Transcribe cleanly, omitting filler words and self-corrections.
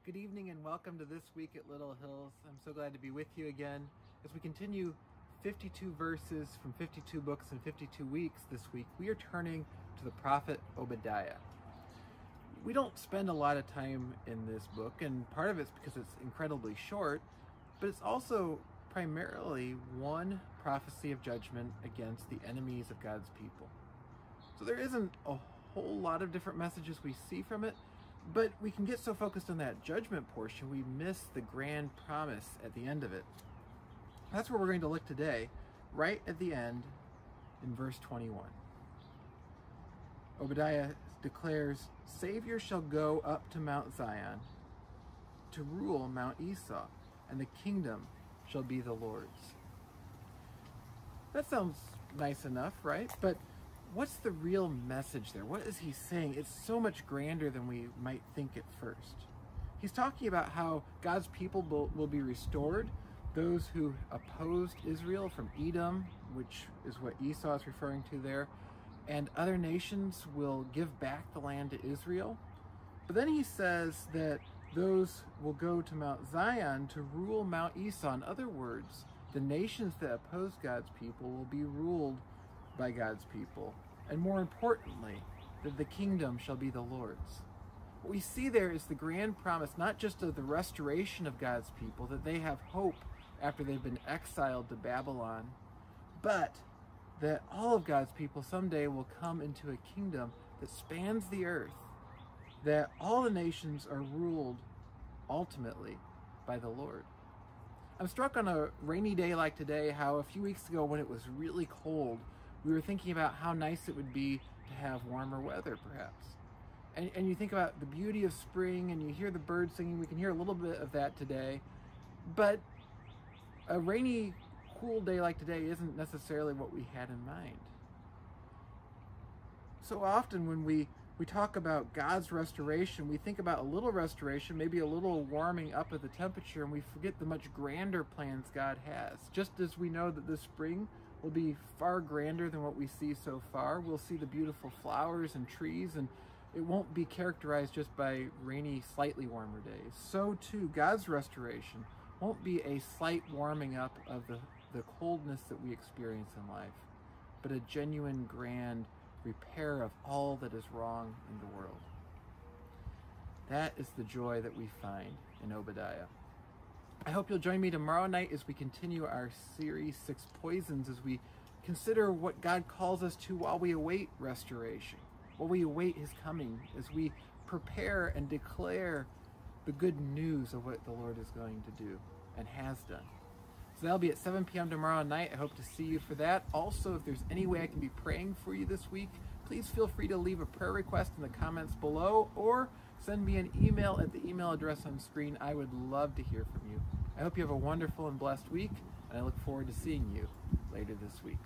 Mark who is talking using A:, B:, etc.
A: Good evening and welcome to This Week at Little Hills. I'm so glad to be with you again as we continue 52 verses from 52 books in 52 weeks this week. We are turning to the Prophet Obadiah. We don't spend a lot of time in this book, and part of it's because it's incredibly short, but it's also primarily one prophecy of judgment against the enemies of God's people. So there isn't a whole lot of different messages we see from it, but we can get so focused on that judgment portion, we miss the grand promise at the end of it. That's where we're going to look today, right at the end in verse 21. Obadiah declares, "Savior shall go up to Mount Zion to rule Mount Esau, and the kingdom shall be the Lord's." That sounds nice enough, right? But what's the real message there? What is he saying? It's so much grander than we might think at first. He's talking about how God's people will be restored. Those who opposed Israel from Edom, which is what Esau is referring to there, and other nations will give back the land to Israel. But then he says that those will go to Mount Zion to rule Mount Esau. In other words, the nations that oppose God's people will be ruled by God's people, and more importantly, that the kingdom shall be the Lord's. What we see there is the grand promise, not just of the restoration of God's people, that they have hope after they've been exiled to Babylon, but that all of God's people someday will come into a kingdom that spans the earth, that all the nations are ruled ultimately by the Lord. I'm struck on a rainy day like today how a few weeks ago when it was really cold, we were thinking about how nice it would be to have warmer weather, perhaps. And you think about the beauty of spring, and you hear the birds singing. We can hear a little bit of that today. But a rainy, cool day like today isn't necessarily what we had in mind. So often when we talk about God's restoration, we think about a little restoration, maybe a little warming up of the temperature, and we forget the much grander plans God has. Just as we know that this spring will be far grander than what we see so far. We'll see the beautiful flowers and trees, and it won't be characterized just by rainy, slightly warmer days. So too, God's restoration won't be a slight warming up of the coldness that we experience in life, but a genuine, grand repair of all that is wrong in the world. That is the joy that we find in Obadiah. I hope you'll join me tomorrow night as we continue our series 6 Poisons, as we consider what God calls us to while we await restoration, while we await his coming, as we prepare and declare the good news of what the Lord is going to do and has done. So that'll be at 7 p.m. tomorrow night. I hope to see you for that. Also, if there's any way I can be praying for you this week, please feel free to leave a prayer request in the comments below or send me an email at the email address on screen. I would love to hear from you. I hope you have a wonderful and blessed week, and I look forward to seeing you later this week.